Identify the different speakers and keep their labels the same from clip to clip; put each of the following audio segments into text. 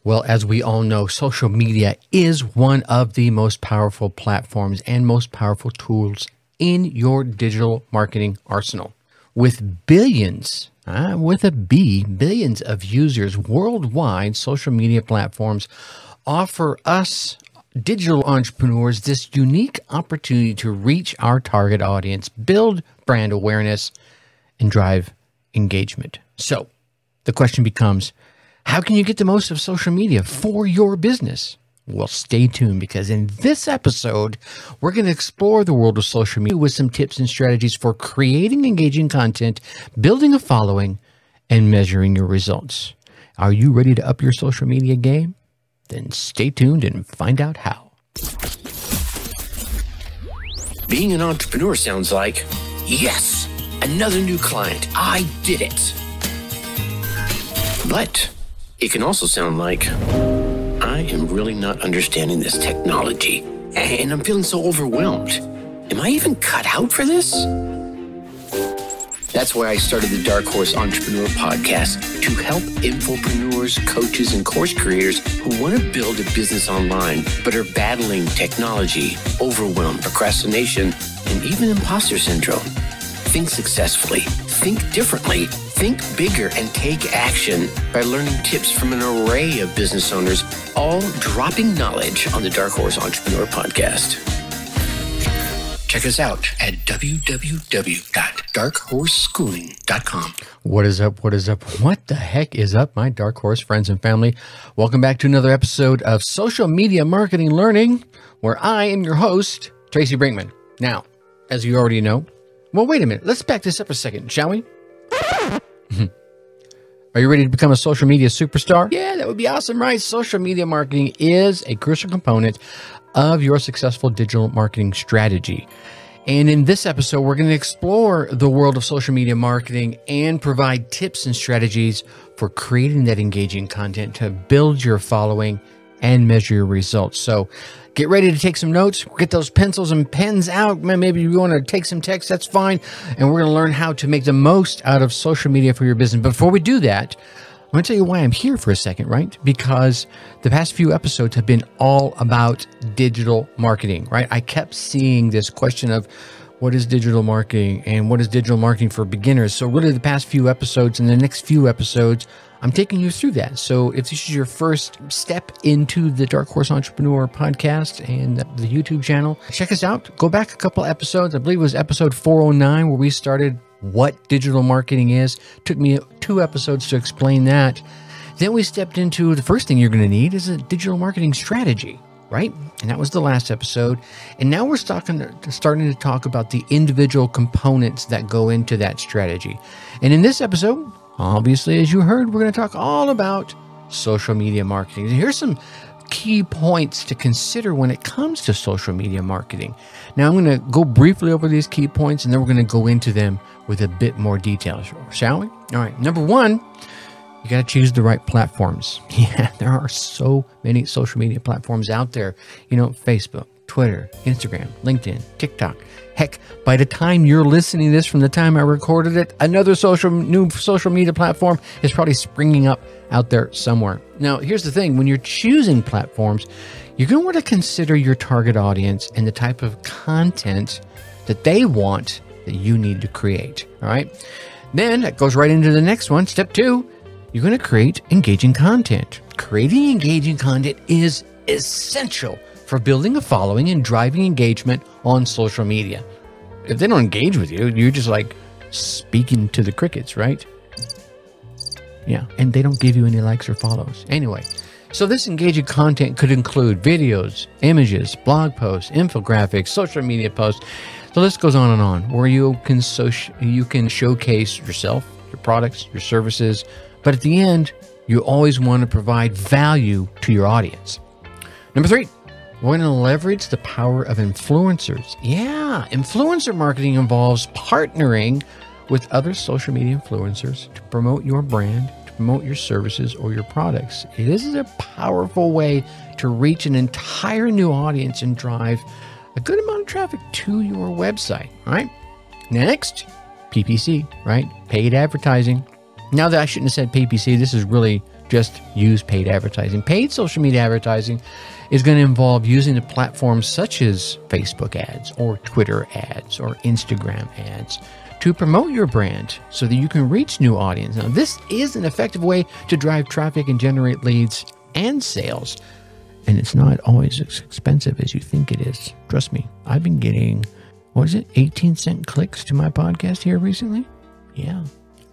Speaker 1: Well, as we all know, social media is one of the most powerful platforms and most powerful tools in your digital marketing arsenal. With billions, with a B, billions of users worldwide, social media platforms offer us digital entrepreneurs this unique opportunity to reach our target audience, build brand awareness, and drive engagement. So the question becomes, how can you get the most of social media for your business? Well, stay tuned, because in this episode, we're going to explore the world of social media with some tips and strategies for creating engaging content, building a following, and measuring your results. Are you ready to up your social media game? Then stay tuned and find out how.
Speaker 2: Being an entrepreneur sounds like, yes, another new client. I did it. But it can also sound like, I am really not understanding this technology, and I'm feeling so overwhelmed. Am I even cut out for this? That's why I started the Dark Horse Entrepreneur Podcast, to help infopreneurs, coaches, and course creators who want to build a business online, but are battling technology, overwhelm, procrastination, and even imposter syndrome. Think successfully, think differently, think bigger, and take action by learning tips from an array of business owners, all dropping knowledge on the Dark Horse Entrepreneur Podcast. Check us out at www.darkhorseschooling.com.
Speaker 1: What is up? What is up? What the heck is up, my Dark Horse friends and family? Welcome back to another episode of Social Media Marketing Learning, where I am your host, Tracy Brinkman. Now, as you already know, well, wait a minute. Let's back this up a second, shall we? Are you ready to become a social media superstar? Yeah, that would be awesome, right? Social media marketing is a crucial component of your successful digital marketing strategy. And in this episode, we're going to explore the world of social media marketing and provide tips and strategies for creating that engaging content to build your following and measure your results. So get ready to take some notes, get those pencils and pens out. Maybe you want to take some text, that's fine. And we're going to learn how to make the most out of social media for your business. Before we do that, I'm going to tell you why I'm here for a second, right? Because the past few episodes have been all about digital marketing, right? I kept seeing this question of what is digital marketing and what is digital marketing for beginners? So really the past few episodes and the next few episodes, I'm taking you through that. So if this is your first step into the Dark Horse Entrepreneur Podcast and the YouTube channel, check us out. Go back a couple episodes. I believe it was episode 409 where we started what digital marketing is. Took me 2 episodes to explain that. Then we stepped into the first thing you're going to need is a digital marketing strategy, right? And that was the last episode. And now we're starting to talk about the individual components that go into that strategy. And in this episode, obviously, as you heard, we're going to talk all about social media marketing. And here's some key points to consider when it comes to social media marketing. Now, I'm going to go briefly over these key points, and then we're going to go into them with a bit more detail, shall we? All right. Number one, you got to choose the right platforms. Yeah, there are so many social media platforms out there. You know, Facebook, Twitter, Instagram, LinkedIn, TikTok. Heck, by the time you're listening to this, from the time I recorded it, another new social media platform is probably springing up out there somewhere. Now, here's the thing. When you're choosing platforms, you're going to want to consider your target audience and the type of content that they want that you need to create. All right. Then that goes right into the next one. Step 2, you're going to create engaging content. Creating engaging content is essential for building a following and driving engagement on social media. If they don't engage with you, you're just like speaking to the crickets, right? Yeah, and they don't give you any likes or follows. Anyway, so this engaging content could include videos, images, blog posts, infographics, social media posts. The list goes on and on, where you can showcase yourself, your products, your services, but at the end, you always want to provide value to your audience. Number 3, we're going to leverage the power of influencers. Yeah, influencer marketing involves partnering with other social media influencers to promote your brand, to promote your services or your products. This is a powerful way to reach an entire new audience and drive a good amount of traffic to your website, all right? Next, PPC, right? Paid advertising. Now that I shouldn't have said PPC, this is really just use paid advertising. Paid social media advertising is going to involve using the platforms such as Facebook ads or Twitter ads or Instagram ads to promote your brand so that you can reach new audience. Now, this is an effective way to drive traffic and generate leads and sales. And it's not always as expensive as you think it is. Trust me, I've been getting, 18-cent clicks to my podcast here recently? Yeah,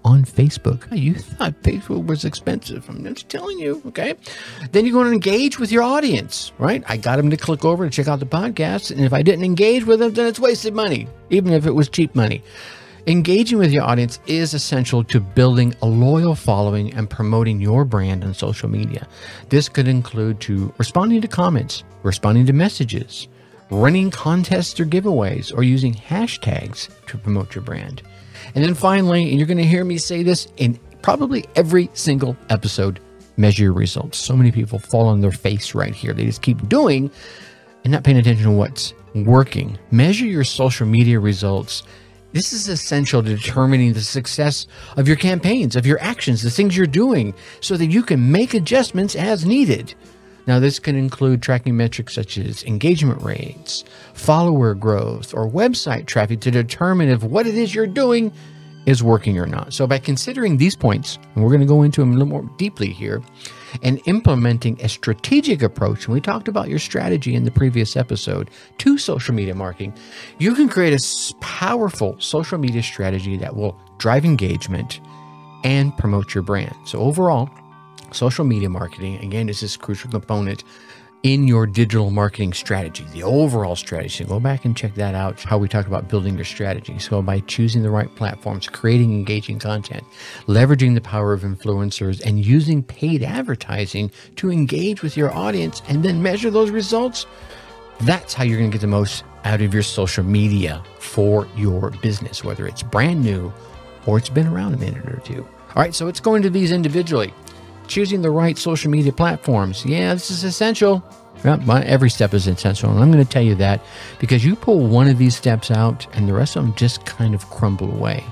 Speaker 1: on Facebook. You thought Facebook was expensive. I'm just telling you, okay? Then you're going to engage with your audience, right? I got them to click over to check out the podcast. And if I didn't engage with them, then it's wasted money, even if it was cheap money. Engaging with your audience is essential to building a loyal following and promoting your brand on social media. This could include responding to comments, responding to messages, running contests or giveaways, or using hashtags to promote your brand. And then finally, and you're going to hear me say this in probably every single episode, measure your results. So many people fall on their face right here. They just keep doing and not paying attention to what's working. Measure your social media results. This is essential to determining the success of your campaigns, of your actions, the things you're doing, so that you can make adjustments as needed. Now, this can include tracking metrics such as engagement rates, follower growth, or website traffic to determine if what it is you're doing is working or not. So by considering these points, and we're going to go into them a little more deeply here, and implementing a strategic approach, and we talked about your strategy in the previous episode, to social media marketing, you can create a powerful social media strategy that will drive engagement and promote your brand. So overall, social media marketing, again, is this crucial component in your digital marketing strategy, the overall strategy. So go back and check that out, how we talk about building your strategy. So by choosing the right platforms, creating engaging content, leveraging the power of influencers, and using paid advertising to engage with your audience and then measure those results, that's how you're going to get the most out of your social media for your business, whether it's brand new or it's been around a minute or two. All right, so let's go into these individually. Choosing the right social media platforms. Yeah, this is essential. Well, every step is essential, and I'm going to tell you that because you pull one of these steps out and the rest of them just kind of crumble away.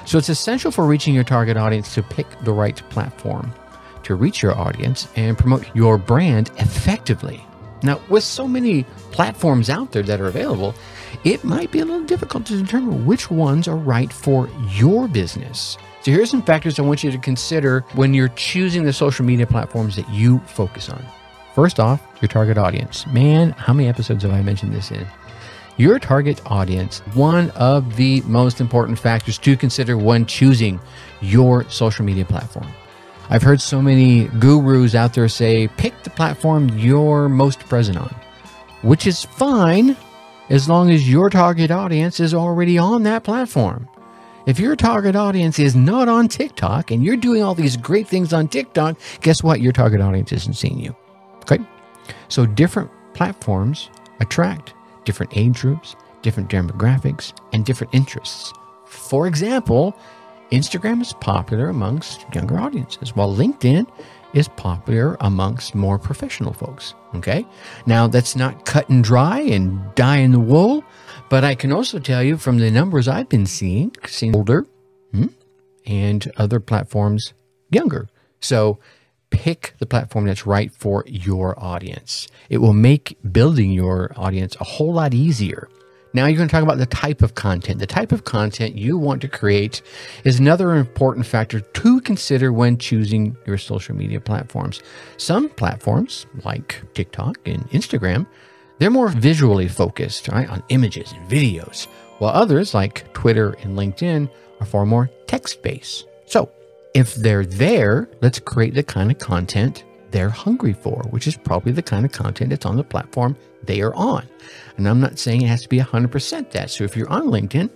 Speaker 1: So it's essential for reaching your target audience to pick the right platform to reach your audience and promote your brand effectively. Now, with so many platforms out there that are available, it might be a little difficult to determine which ones are right for your business. So here's some factors I want you to consider when you're choosing the social media platforms that you focus on. First off, your target audience. Man, how many episodes have I mentioned this in? Your target audience, one of the most important factors to consider when choosing your social media platform. I've heard so many gurus out there say, pick the platform you're most present on, which is fine as long as your target audience is already on that platform. If your target audience is not on TikTok and you're doing all these great things on TikTok, guess what? Your target audience isn't seeing you. Okay? So different platforms attract different age groups, different demographics, and different interests. For example, Instagram is popular amongst younger audiences, while LinkedIn is popular amongst more professional folks. Okay? Now, that's not cut and dry and dye in the wool. But I can also tell you from the numbers I've been seeing older and other platforms younger. So pick the platform that's right for your audience. It will make building your audience a whole lot easier. Now you're going to talk about the type of content. The type of content you want to create is another important factor to consider when choosing your social media platforms. Some platforms like TikTok and Instagram, they're more visually focused, right, on images and videos, while others like Twitter and LinkedIn are far more text-based. So if they're there, let's create the kind of content they're hungry for, which is probably the kind of content that's on the platform they are on. And I'm not saying it has to be 100% that. So if you're on LinkedIn,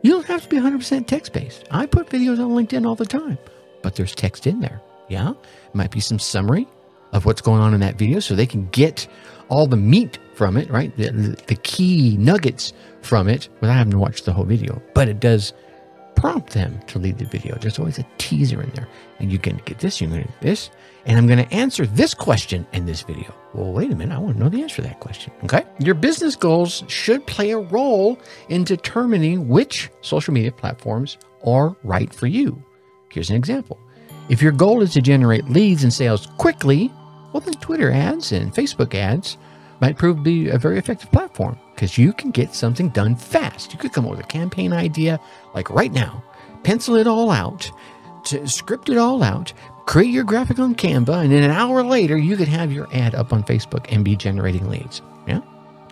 Speaker 1: you don't have to be 100% text-based. I put videos on LinkedIn all the time, but there's text in there. Yeah, it might be some summary of what's going on in that video so they can get all the meat from it, right? The key nuggets from it without having to watch the whole video. But it does prompt them to leave the video. There's always a teaser in there. And you can get this, you're going to get this. And I'm going to answer this question in this video. Well, wait a minute. I want to know the answer to that question. Okay. Your business goals should play a role in determining which social media platforms are right for you. Here's an example. If your goal is to generate leads and sales quickly, well, then Twitter ads and Facebook ads might prove to be a very effective platform because you can get something done fast. You could come up with a campaign idea like right now, pencil it all out, script it all out, create your graphic on Canva, and then an hour later, you could have your ad up on Facebook and be generating leads. Yeah.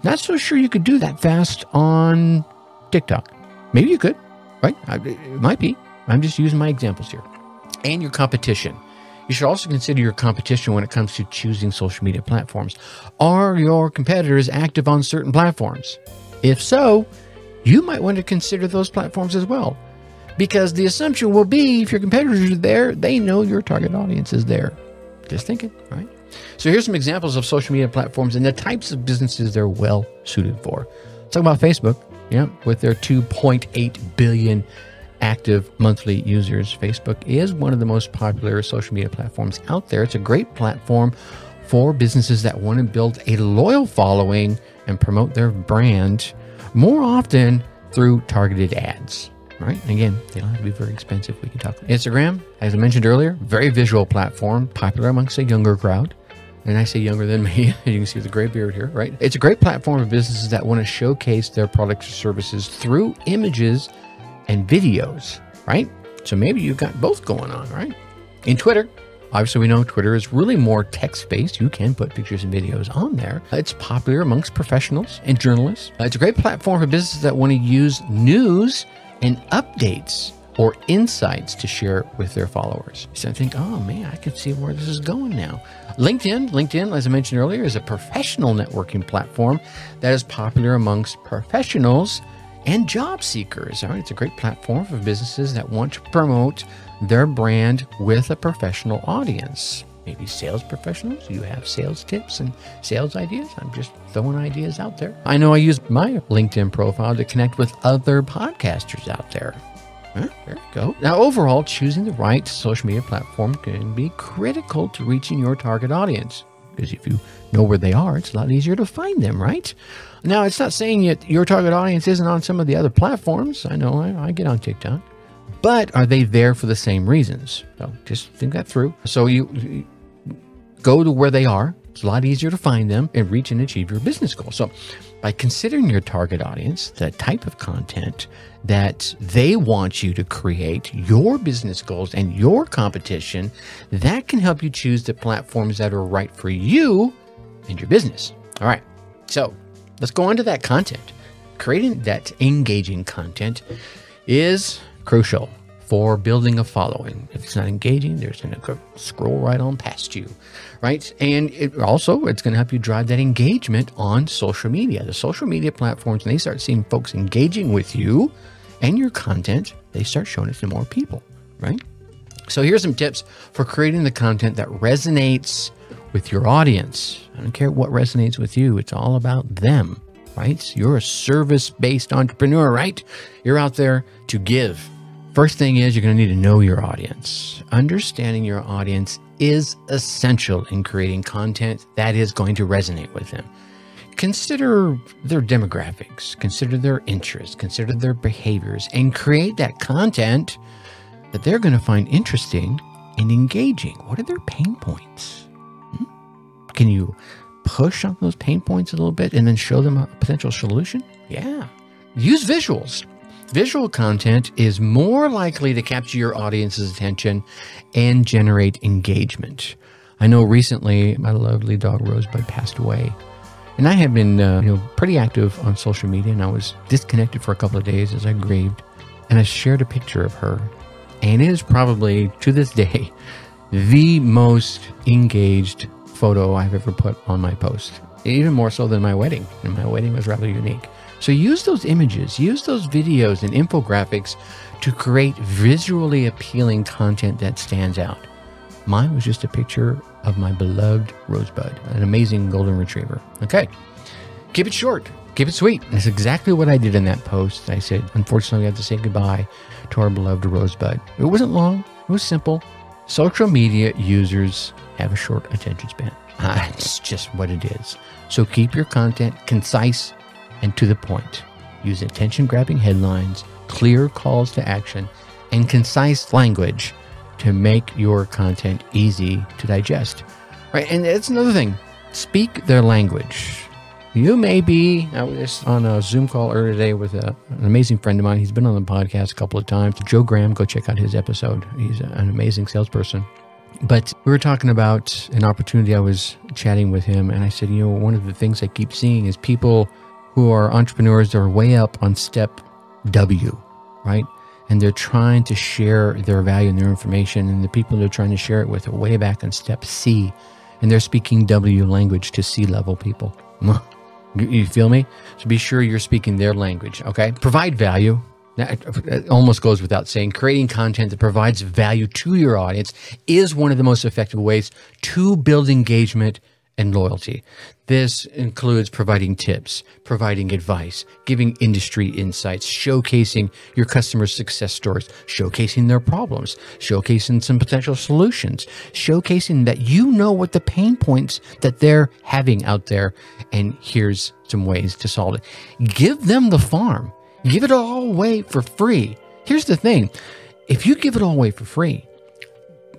Speaker 1: Not so sure you could do that fast on TikTok. Maybe you could, right? It might be. I'm just using my examples here. And your competition. You should also consider your competition when it comes to choosing social media platforms. Are your competitors active on certain platforms? If so, you might want to consider those platforms as well. Because the assumption will be if your competitors are there, they know your target audience is there. Just thinking, right? So here's some examples of social media platforms and the types of businesses they're well suited for. Let's talk about Facebook. Yeah, with their 2.8 billion active monthly users, Facebook is one of the most popular social media platforms out there. It's a great platform for businesses that want to build a loyal following and promote their brand more often through targeted ads. Right? And again, they don't have to be very expensive. We can talk. Instagram, as I mentioned earlier, very visual platform, popular amongst a younger crowd. And I say younger than me. You can see the gray beard here, right? It's a great platform for businesses that want to showcase their products or services through images and videos, right? So maybe you've got both going on, right? In Twitter, obviously we know Twitter is really more text-based. You can put pictures and videos on there. It's popular amongst professionals and journalists. It's a great platform for businesses that want to use news and updates or insights to share with their followers. So I think, oh man, I can see where this is going now. LinkedIn, as I mentioned earlier, is a professional networking platform that is popular amongst professionals and job seekers. All right, it's a great platform for businesses that want to promote their brand with a professional audience. Maybe sales professionals, you have sales tips and sales ideas. I'm just throwing ideas out there. I know I use my LinkedIn profile to connect with other podcasters out there. There you go. Now, overall, choosing the right social media platform can be critical to reaching your target audience. Because if you know where they are, it's a lot easier to find them, right? Now, it's not saying that your target audience isn't on some of the other platforms. I know I get on TikTok. But are they there for the same reasons? So just think that through. So you go to where they are. It's a lot easier to find them and reach and achieve your business goal. So by considering your target audience, the type of content that they want you to create, your business goals and your competition, that can help you choose the platforms that are right for you and your business. All right. So let's go on to that content. Creating that engaging content is crucial for building a following. If it's not engaging, there's going to scroll right on past you, right? And it's going to help you drive that engagement on social media. The social media platforms, when they start seeing folks engaging with you and your content, they start showing it to more people, right? So here's some tips for creating the content that resonates with your audience. I don't care what resonates with you. It's all about them, right? You're a service-based entrepreneur, right? You're out there to give. First thing is you're going to need to know your audience. Understanding your audience is essential in creating content that is going to resonate with them. Consider their demographics, consider their interests, consider their behaviors, and create that content that they're going to find interesting and engaging. What are their pain points? Can you push on those pain points a little bit and then show them a potential solution? Yeah. Use visuals. Visual content is more likely to capture your audience's attention and generate engagement. I know recently my lovely dog Rosebud passed away, and I have been pretty active on social media, and I was disconnected for a couple of days as I grieved, and I shared a picture of her, and it is probably to this day the most engaged photo I've ever put on my post, even more so than my wedding, and my wedding was rather unique. So use those images, use those videos and infographics to create visually appealing content that stands out. Mine was just a picture of my beloved Rosebud, an amazing golden retriever. Okay, keep it short, keep it sweet. That's exactly what I did in that post. I said, unfortunately, we have to say goodbye to our beloved Rosebud. It wasn't long, it was simple. Social media users have a short attention span. It's just what it is. So keep your content concise and to the point. Use attention-grabbing headlines, clear calls to action, and concise language to make your content easy to digest, right? And it's another thing, speak their language. You may be, I was on a Zoom call earlier today with an amazing friend of mine. He's been on the podcast a couple of times. Joe Graham, go check out his episode. He's an amazing salesperson. But we were talking about an opportunity. I was chatting with him and I said, one of the things I keep seeing is people who are entrepreneurs that are way up on step W, right? And they're trying to share their value and their information. And the people they're trying to share it with are way back on step C. And they're speaking W language to C-level people. You feel me? So be sure you're speaking their language, okay? Provide value. It almost goes without saying. Creating content that provides value to your audience is one of the most effective ways to build engagement and loyalty. This includes providing tips, providing advice, giving industry insights, showcasing your customers' success stories, showcasing their problems, showcasing some potential solutions, showcasing that you know what the pain points that they're having out there, and here's some ways to solve it. Give them the farm. Give it all away for free. Here's the thing. If you give it all away for free,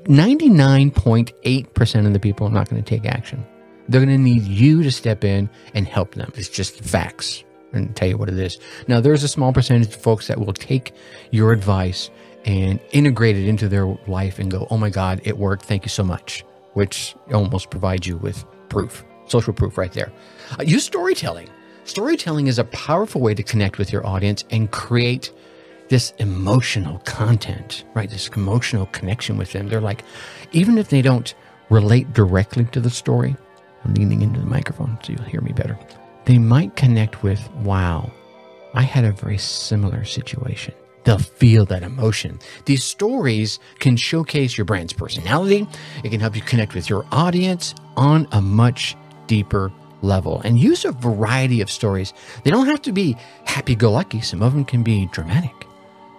Speaker 1: 99.8% of the people are not going to take action. They're going to need you to step in and help them. It's just facts, and tell you what it is. Now, there's a small percentage of folks that will take your advice and integrate it into their life and go, oh my God, it worked. Thank you so much, which almost provides you with proof, social proof right there. Use storytelling. Storytelling is a powerful way to connect with your audience and create this emotional content, right? This emotional connection with them. They're like, even if they don't relate directly to the story, I'm leaning into the microphone so you'll hear me better. They might connect with, wow, I had a very similar situation. They'll feel that emotion. These stories can showcase your brand's personality. It can help you connect with your audience on a much deeper level. And use a variety of stories. They don't have to be happy-go-lucky. Some of them can be dramatic.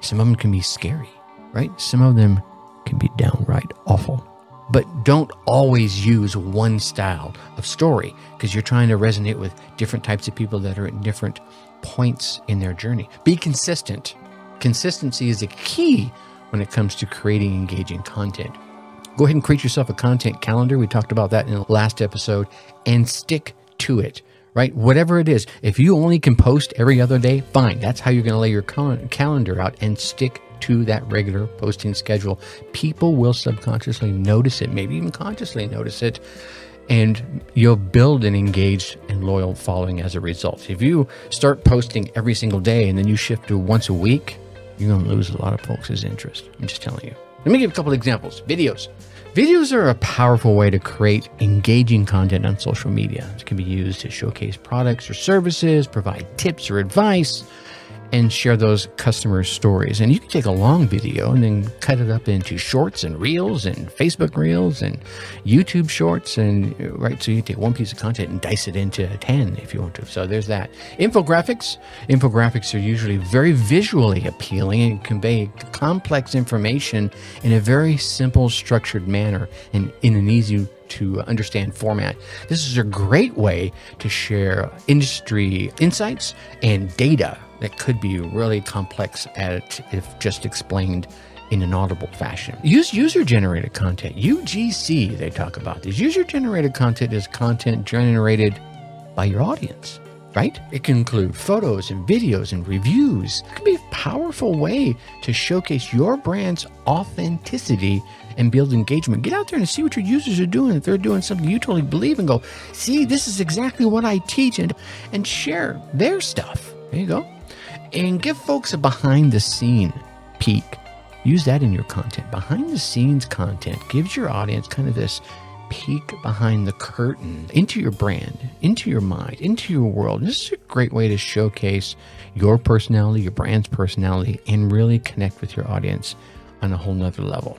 Speaker 1: Some of them can be scary, right? Some of them can be downright awful. But don't always use one style of story because you're trying to resonate with different types of people that are at different points in their journey. Be consistent. Consistency is a key when it comes to creating engaging content. Go ahead and create yourself a content calendar. We talked about that in the last episode, and stick to it, right? Whatever it is. If you only can post every other day, fine. That's how you're going to lay your calendar out, and stick to that regular posting schedule. People will subconsciously notice it, maybe even consciously notice it, and you'll build an engaged and loyal following as a result. If you start posting every single day and then you shift to once a week, you're going to lose a lot of folks' interest. I'm just telling you. Let me give a couple of examples. Videos. Videos are a powerful way to create engaging content on social media. It can be used to showcase products or services, provide tips or advice, and share those customer stories. And you can take a long video and then cut it up into shorts and reels and Facebook reels and YouTube shorts. And right, so you take one piece of content and dice it into 10 if you want to. So there's that. Infographics. Infographics are usually very visually appealing and convey complex information in a very simple, structured manner and in an easy to understand format. This is a great way to share industry insights and data that could be really complex if just explained in an audible fashion. Use user-generated content. UGC, they talk about this. User-generated content is content generated by your audience, right? It can include photos and videos and reviews. It can be a powerful way to showcase your brand's authenticity and build engagement. Get out there and see what your users are doing. If they're doing something you totally believe in, go, see, this is exactly what I teach, and share their stuff. There you go. And give folks a behind-the-scene peek. Use that in your content. Behind-the-scenes content gives your audience kind of this peek behind the curtain into your brand, into your mind, into your world. This is a great way to showcase your personality, your brand's personality, and really connect with your audience on a whole nother level.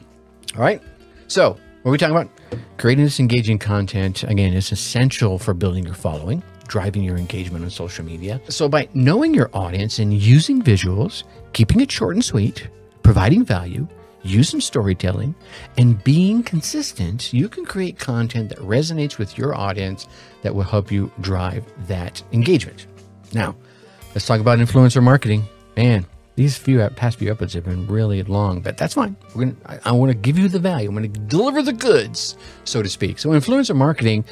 Speaker 1: All right. So what are we talking about? Creating this engaging content, again, is essential for building your following, driving your engagement on social media. So by knowing your audience and using visuals, keeping it short and sweet, providing value, using storytelling, and being consistent, you can create content that resonates with your audience that will help you drive that engagement. Now, let's talk about influencer marketing. Man, These past few episodes have been really long, but that's fine. I want to give you the value. I'm going to deliver the goods, so to speak. So influencer marketing,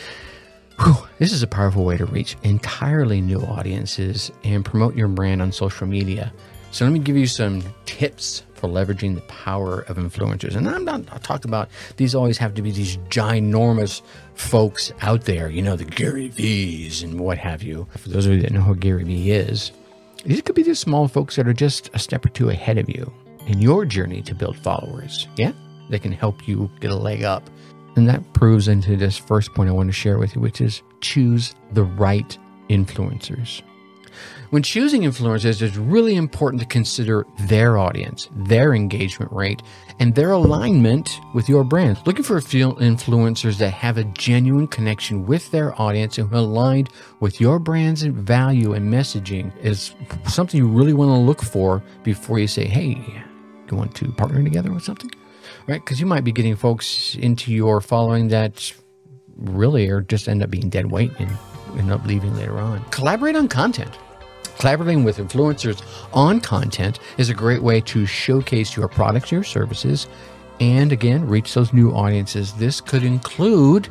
Speaker 1: this is a powerful way to reach entirely new audiences and promote your brand on social media. So let me give you some tips for leveraging the power of influencers. And I'll talk about, these always have to be these ginormous folks out there, you know, the Gary V's and what have you. For those of you that know who Gary V is, these could be the small folks that are just a step or two ahead of you in your journey to build followers. Yeah, they can help you get a leg up. And that proves into this first point I want to share with you, which is choose the right influencers. When choosing influencers, it's really important to consider their audience, their engagement rate, and their alignment with your brand. Looking for a few influencers that have a genuine connection with their audience and who are aligned with your brand's value and messaging is something you really want to look for before you say, hey, do you want to partner together with something? Right? Because you might be getting folks into your following that really are just end up being dead weight and end up leaving later on. Collaborate on content. Collaborating with influencers on content is a great way to showcase your products, your services, and again, reach those new audiences. This could include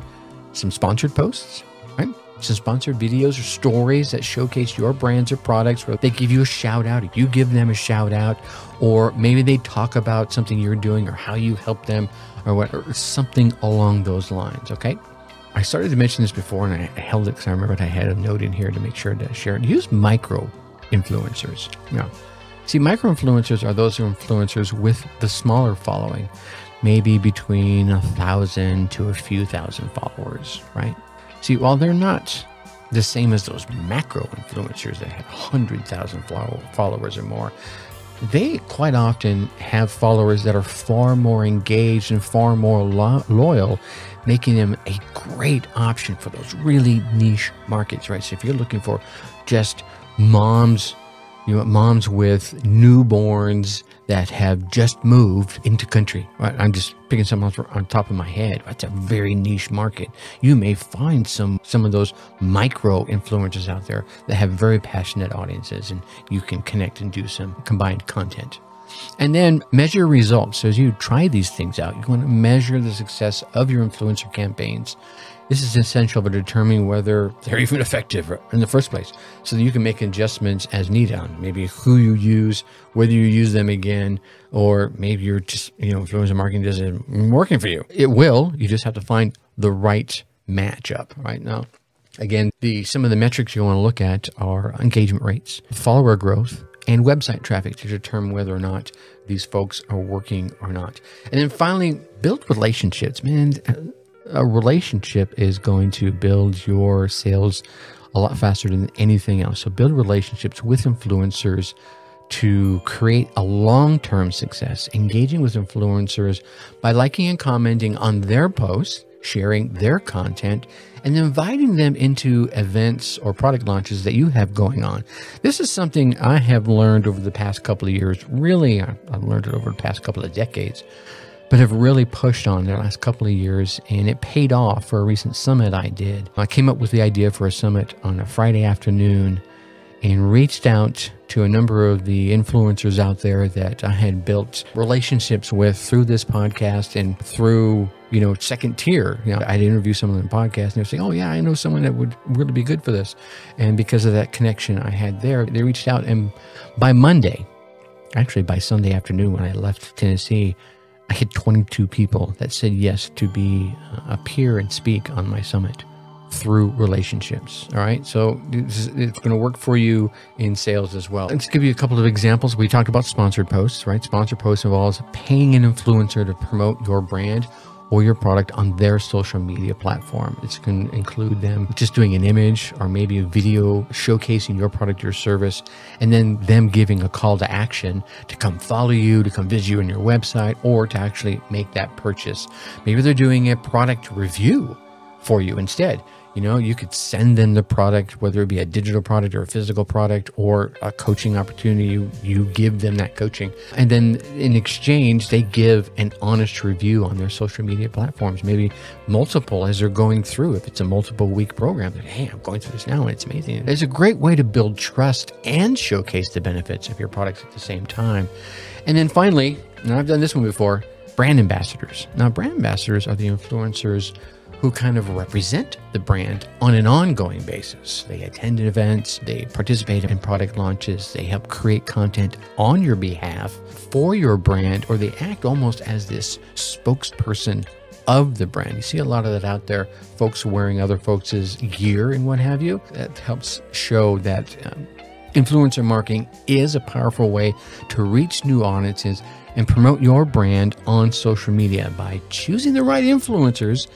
Speaker 1: some sponsored posts, right? Some sponsored videos or stories that showcase your brands or products where they give you a shout out, you give them a shout out, or maybe they talk about something you're doing or how you help them or something along those lines, okay? I started to mention this before and I held it because I remembered I had a note in here to make sure to share it. Use micro influencers. Now, see, micro influencers are those influencers with the smaller following, maybe between 1,000 to a few thousand followers, right? See, while they're not the same as those macro influencers that have 100,000 followers or more, they quite often have followers that are far more engaged and far more loyal, making them a great option for those really niche markets, right? So if you're looking for just moms, moms with newborns that have just moved into country, right? I'm just picking something on top of my head. That's a very niche market. You may find some of those micro influencers out there that have very passionate audiences, and you can connect and do some combined content. And then measure results. So as you try these things out, you want to measure the success of your influencer campaigns. This is essential for determining whether they're even effective in the first place, so that you can make adjustments as needed on maybe who you use, whether you use them again, or maybe you're just, influencer marketing isn't working for you. It will. You just have to find the right matchup right now. Again, some of the metrics you want to look at are engagement rates, follower growth, and website traffic to determine whether or not these folks are working or not. And then finally, build relationships. Man, a relationship is going to build your sales a lot faster than anything else. So build relationships with influencers to create a long-term success. Engaging with influencers by liking and commenting on their posts, sharing their content, and inviting them into events or product launches that you have going on. This is something I have learned over the past couple of years. Really, I've learned it over the past couple of decades, but have really pushed on the last couple of years, and it paid off for a recent summit I did. I came up with the idea for a summit on a Friday afternoon and reached out to a number of the influencers out there that I had built relationships with through this podcast and through, second tier. I'd interview someone on the podcast and they'd say, oh yeah, I know someone that would really be good for this. And because of that connection I had there, they reached out, and by Monday, actually by Sunday afternoon when I left Tennessee, I had 22 people that said yes to appear and speak on my summit through relationships. All right. So it's going to work for you in sales as well. Let's give you a couple of examples. We talked about sponsored posts, right? Sponsored posts involves paying an influencer to promote your brand or your product on their social media platform. It can include them just doing an image or maybe a video showcasing your product or service, and then them giving a call to action to come follow you, to come visit you on your website, or to actually make that purchase. Maybe they're doing a product review for you instead. You know, you could send them the product, whether it be a digital product or a physical product or a coaching opportunity. You give them that coaching. And then in exchange, they give an honest review on their social media platforms, maybe multiple as they're going through. If it's a multiple week program, that, hey, I'm going through this now and it's amazing. It's a great way to build trust and showcase the benefits of your products at the same time. And then finally, and I've done this one before, brand ambassadors. Now, brand ambassadors are the influencers who kind of represent the brand on an ongoing basis. They attend events, they participate in product launches, they help create content on your behalf for your brand, or they act almost as this spokesperson of the brand. You see a lot of that out there, folks wearing other folks' gear and what have you. That helps show that influencer marketing is a powerful way to reach new audiences and promote your brand on social media by choosing the right influencers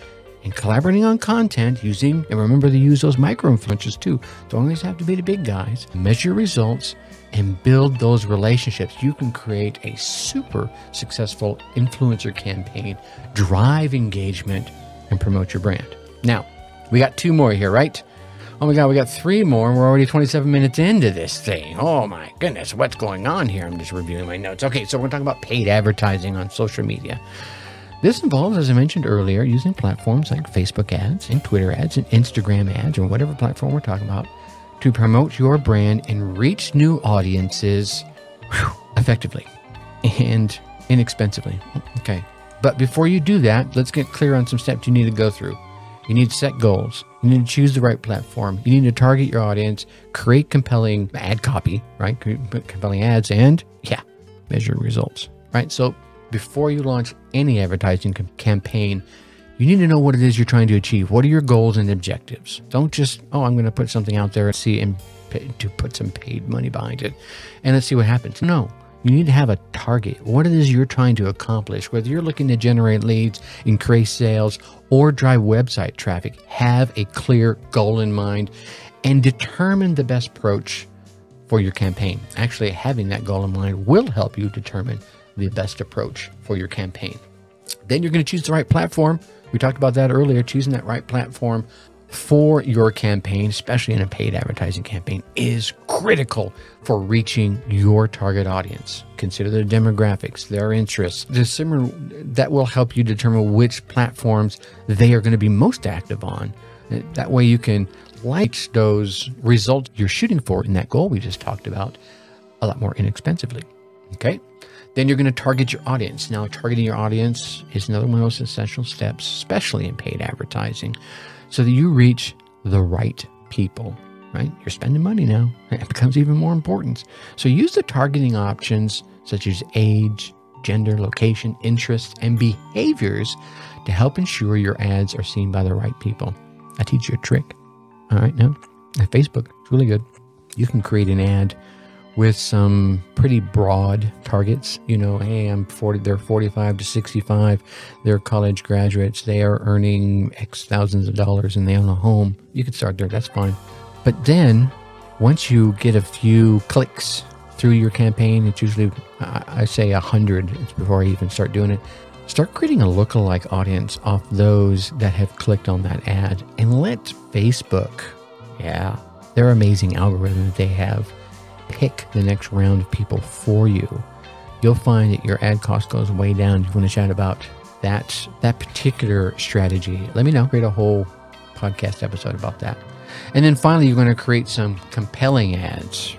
Speaker 1: and collaborating on content using, and remember to use those micro-influencers too. Don't always have to be the big guys. Measure results and build those relationships. You can create a super successful influencer campaign, drive engagement, and promote your brand. Now, we got 2 more here, right? Oh my God, we got 3 more, and we're already 27 minutes into this thing. Oh my goodness, what's going on here? I'm just reviewing my notes. Okay, so we're talking about paid advertising on social media. This involves, as I mentioned earlier, using platforms like Facebook ads and Twitter ads and Instagram ads or whatever platform we're talking about to promote your brand and reach new audiences effectively and inexpensively. Okay. But before you do that, let's get clear on some steps you need to go through. You need to set goals. You need to choose the right platform. You need to target your audience, create compelling ad copy, right? Compelling ads, and measure results, right? So before you launch any advertising campaign, you need to know what it is you're trying to achieve. What are your goals and objectives? Don't just, I'm going to put something out there and see and to put some paid money behind it and let's see what happens. No, you need to have a target. What it is you're trying to accomplish, whether you're looking to generate leads, increase sales, or drive website traffic, have a clear goal in mind and determine the best approach for your campaign. Actually, having that goal in mind will help you determine the best approach for your campaign. Then you're going to choose the right platform. We talked about that earlier. Choosing that right platform for your campaign, especially in a paid advertising campaign, is critical for reaching your target audience. Consider their demographics, their interests. That will help you determine which platforms they are going to be most active on. That way you can reach those results you're shooting for in that goal we just talked about a lot more inexpensively. Okay? Then you're going to target your audience. Now, targeting your audience is another one of those essential steps, especially in paid advertising, so that you reach the right people, right? You're spending money now. It becomes even more important. So use the targeting options such as age, gender, location, interests, and behaviors to help ensure your ads are seen by the right people. I teach you a trick. All right, now, at Facebook, it's really good. You can create an ad with some pretty broad targets. You know, hey, they're 45 to 65. They're college graduates. They are earning X thousands of dollars and they own a home. You can start there. That's fine. But then once you get a few clicks through your campaign, it's usually, I say 100 before I even start doing it. Start creating a lookalike audience off those that have clicked on that ad and let Facebook, their amazing algorithm that they have, pick the next round of people for you. You'll find that your ad cost goes way down. If you want to chat about that particular strategy, let me know. Create a whole podcast episode about that. And then finally, you're going to create some compelling ads.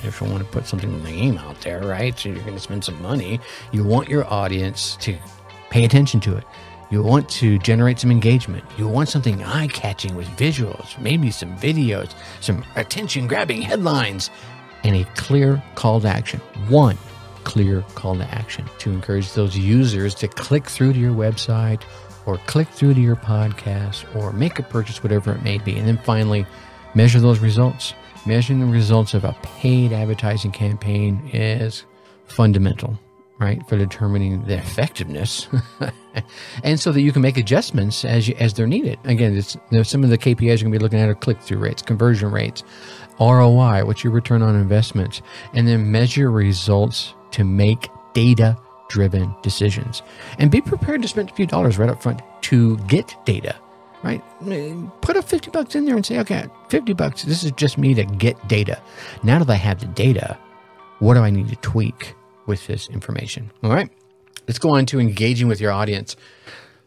Speaker 1: If you want to put something lame out there, right? So you're going to spend some money. You want your audience to pay attention to it. You want to generate some engagement. You want something eye-catching with visuals, maybe some videos, some attention-grabbing headlines, and a clear call to action. One clear call to action to encourage those users to click through to your website or click through to your podcast or make a purchase, whatever it may be. And then finally, measure those results. Measuring the results of a paid advertising campaign is fundamental, right, for determining the effectiveness and so that you can make adjustments as they're needed. Again, some of the KPIs you're going to be looking at are click-through rates, conversion rates, ROI, what's your return on investment, and then measure results to make data-driven decisions. And be prepared to spend a few dollars right up front to get data. right? Put a $50 in there and say, okay, $50, this is just me to get data. Now that I have the data, what do I need to tweak with this information? All right, let's go on to engaging with your audience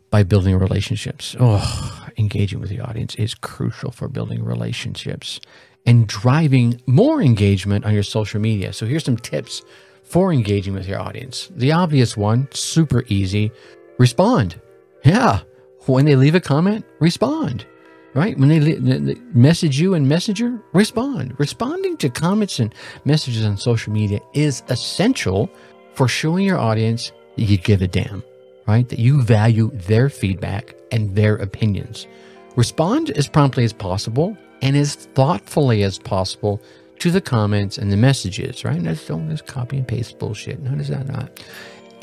Speaker 1: by building relationships. Oh, engaging with the audience is crucial for building relationships and driving more engagement on your social media. So here's some tips for engaging with your audience. The obvious one, super easy, respond. Yeah, when they leave a comment, respond, right? When they message you in Messenger, respond. Responding to comments and messages on social media is essential for showing your audience that you give a damn, right? That you value their feedback and their opinions. Respond as promptly as possible and as thoughtfully as possible to the comments and the messages, right? Don't just copy and paste bullshit. No, does that not?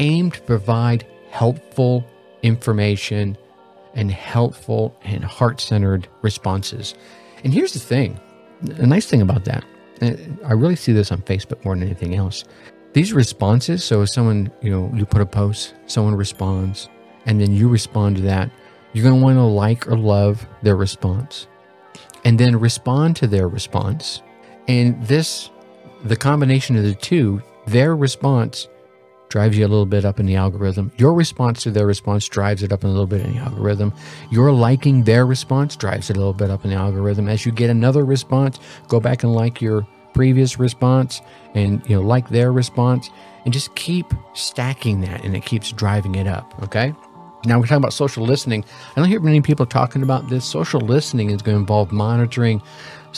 Speaker 1: Aim to provide helpful information and helpful and heart-centered responses. And here's the thing, a nice thing about that, I really see this on Facebook more than anything else. These responses, so if someone, you put a post, someone responds, and then you respond to that, you're going to want to like or love their response and then respond to their response. And the combination of the two, their response drives you a little bit up in the algorithm. Your response to their response drives it up a little bit in the algorithm. Your liking their response drives it a little bit up in the algorithm. As you get another response, go back and like your previous response and like their response, and just keep stacking that, and it keeps driving it up. Okay. Now we're talking about social listening. I don't hear many people talking about this. Social listening is going to involve monitoring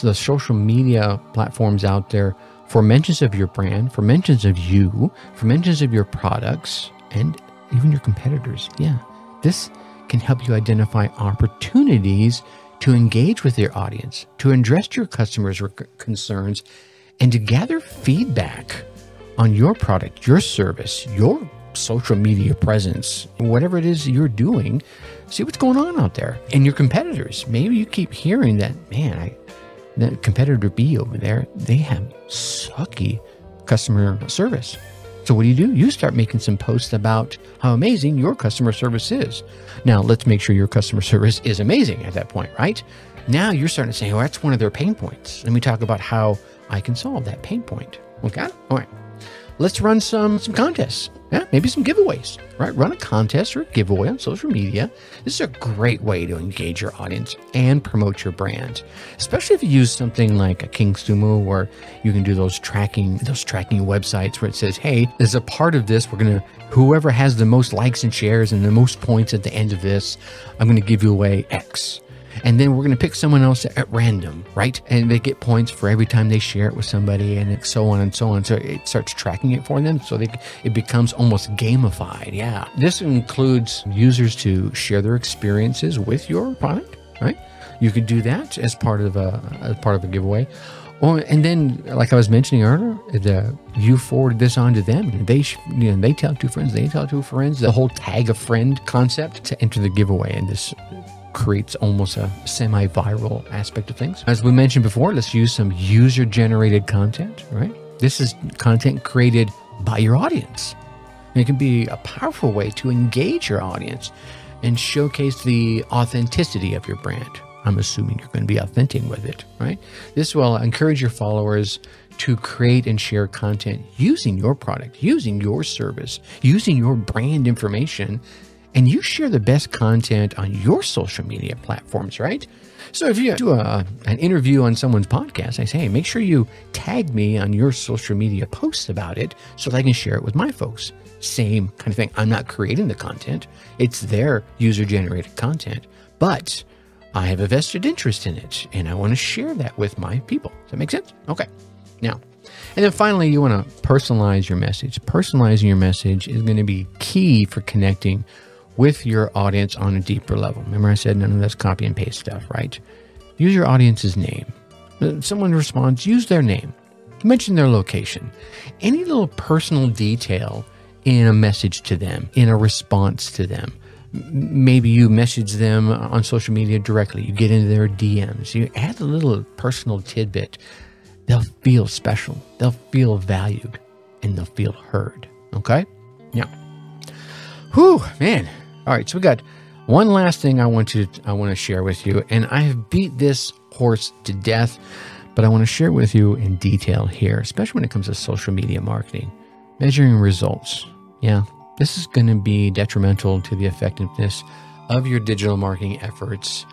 Speaker 1: the social media platforms out there for mentions of your brand, for mentions of you, for mentions of your products, and even your competitors. Yeah, this can help you identify opportunities to engage with your audience, to address your customers' concerns, and to gather feedback on your product, your service, your social media presence, whatever it is you're doing. See what's going on out there. And your competitors, maybe you keep hearing that, man, the competitor B over there, they have sucky customer service. So what do? You start making some posts about how amazing your customer service is. Now, let's make sure your customer service is amazing at that point, right? Now you're starting to say, oh, that's one of their pain points. Let me talk about how I can solve that pain point. Okay? All right. Let's run some contests. Yeah, maybe some giveaways, right? Run a contest or a giveaway on social media. This is a great way to engage your audience and promote your brand, especially if you use something like a Kingsumo, where you can do those tracking websites where it says, hey, as a part of this, whoever has the most likes and shares and the most points at the end of this, I'm going to give you away X. And then we're going to pick someone else at random, right? And they get points for every time they share it with somebody, and so on and so on. So it starts tracking it for them. So it becomes almost gamified. Yeah. This includes users to share their experiences with your product, right? You could do that as part of a giveaway. And then, like I was mentioning earlier, you forward this on to them. And they tell two friends, they tell two friends, the whole tag a friend concept to enter the giveaway. And this creates almost a semi-viral aspect of things. As we mentioned before, let's use some user-generated content, right? This is content created by your audience. And it can be a powerful way to engage your audience and showcase the authenticity of your brand. I'm assuming you're going to be authentic with it, right? This will encourage your followers to create and share content using your product, using your service, using your brand information, and you share the best content on your social media platforms, right? So if you do an interview on someone's podcast, I say, hey, make sure you tag me on your social media posts about it so that I can share it with my folks. Same kind of thing. I'm not creating the content. It's their user-generated content, but I have a vested interest in it, and I want to share that with my people. Does that make sense? Okay. Now, and then finally, you want to personalize your message. Personalizing your message is going to be key for connecting with your audience on a deeper level. Remember I said none of this copy and paste stuff, right? Use your audience's name. If someone responds, use their name. Mention their location. Any little personal detail in a message to them, in a response to them. Maybe you message them on social media directly. You get into their DMs. You add a little personal tidbit. They'll feel special. They'll feel valued, and they'll feel heard. Okay? Now, whew, man. All right, so we got One last thing I want to share with you, and I have beat this horse to death, but I want to share it with you in detail here, especially when it comes to social media marketing. Measuring results. Yeah, this is going to be detrimental to the effectiveness of your digital marketing efforts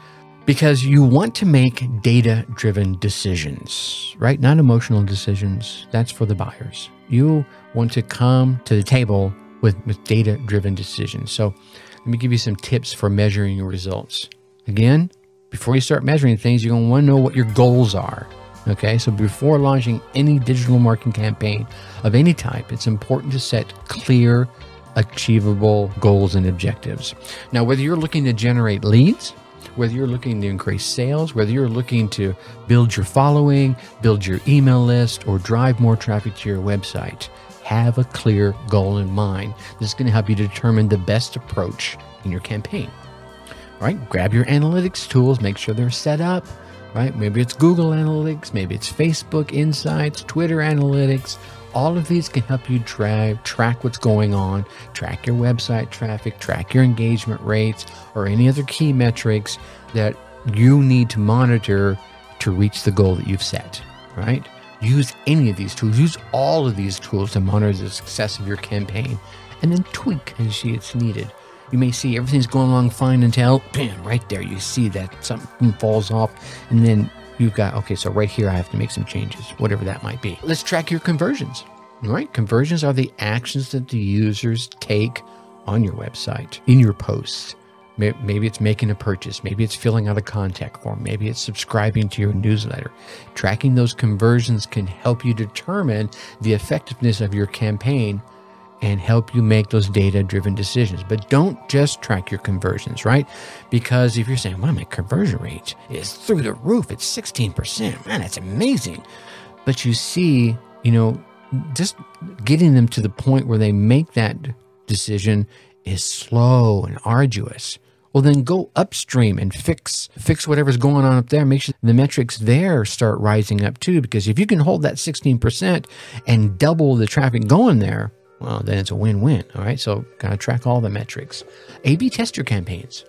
Speaker 1: because you want to make data-driven decisions, right? Not emotional decisions. That's for the buyers. You want to come to the table with data-driven decisions. So let me give you some tips for measuring your results. Again, before you start measuring things, you're going to want to know what your goals are. Okay, so before launching any digital marketing campaign of any type, it's important to set clear, achievable goals and objectives. Now, whether you're looking to generate leads, whether you're looking to increase sales, whether you're looking to build your following, build your email list, or drive more traffic to your website, have a clear goal in mind. This is going to help you determine the best approach in your campaign. All right, grab your analytics tools, make sure they're set up. Right? Maybe it's Google Analytics, maybe it's Facebook Insights, Twitter Analytics. All of these can help you track what's going on, track your website traffic, track your engagement rates, or any other key metrics that you need to monitor to reach the goal that you've set, right? Use any of these tools, use all of these tools to monitor the success of your campaign, and then tweak as you see it's needed. You may see everything's going along fine until, bam, right there, you see that something falls off, and then you've got, okay, so right here I have to make some changes, whatever that might be. Let's track your conversions, right? Conversions are the actions that the users take on your website, in your posts. Maybe it's making a purchase, maybe it's filling out a contact form, maybe it's subscribing to your newsletter. Tracking those conversions can help you determine the effectiveness of your campaign and help you make those data-driven decisions. But don't just track your conversions, right? Because if you're saying, well, my conversion rate is through the roof, it's 16%, man, that's amazing. But you see, just getting them to the point where they make that decision is slow and arduous. Well, then go upstream and fix whatever's going on up there. Make sure the metrics there start rising up too, because if you can hold that 16% and double the traffic going there, well, then it's a win-win, all right? So gotta track all the metrics. A/B test your campaigns.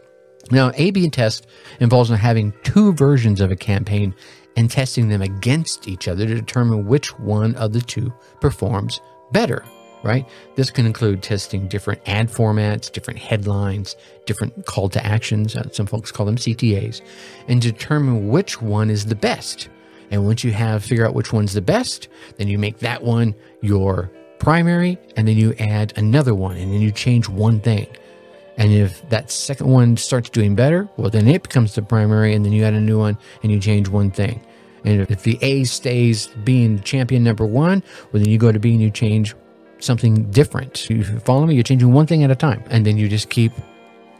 Speaker 1: Now, A/B test involves having two versions of a campaign and testing them against each other to determine which one of the two performs better, right? This can include testing different ad formats, different headlines, different call to actions, some folks call them CTAs, and determine which one is the best. And once you figure out which one's the best, then you make that one your primary, and then you add another one, and then you change one thing. And if that second one starts doing better, well, then it becomes the primary, and then you add a new one, and you change one thing. And if the A stays being champion number one, well, then you go to B and you change something different. You follow me? You're changing one thing at a time, and then you just keep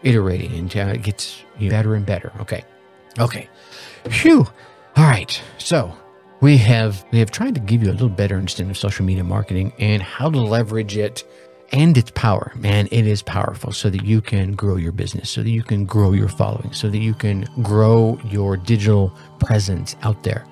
Speaker 1: iterating until it gets better and better. Okay. Phew. All right. So we have tried to give you a little better understanding of social media marketing and how to leverage it and its power. Man, it is powerful, so that you can grow your business, so that you can grow your following, so that you can grow your digital presence out there.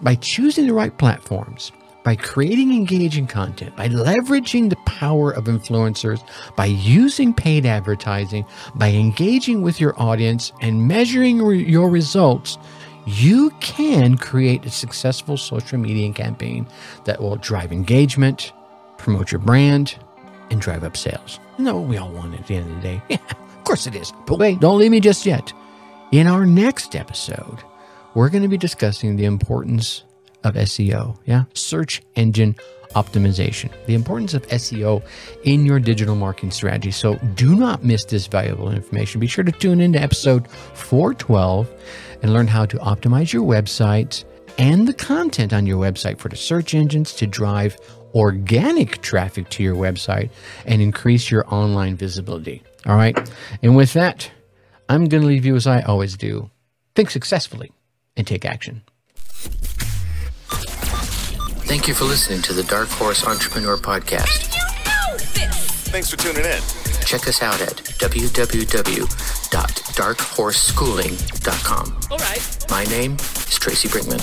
Speaker 1: By choosing the right platforms, by creating engaging content, by leveraging the power of influencers, by using paid advertising, by engaging with your audience and measuring your results, you can create a successful social media campaign that will drive engagement, promote your brand, and drive up sales. Isn't that what we all want at the end of the day? Yeah, of course it is. But wait, don't leave me just yet. In our next episode, we're going to be discussing the importance of SEO, search engine optimization, the importance of SEO in your digital marketing strategy. So do not miss this valuable information. Be sure to tune into episode 412 and learn how to optimize your website and the content on your website for the search engines to drive organic traffic to your website and increase your online visibility. All right. And with that, I'm going to leave you as I always do. Think successfully and take action.
Speaker 2: Thank you for listening to the Dark Horse Entrepreneur Podcast.
Speaker 3: Thanks for tuning in.
Speaker 2: Check us out at www.darkhorseschooling.com.
Speaker 3: All right.
Speaker 2: My name is Tracy Brinkman.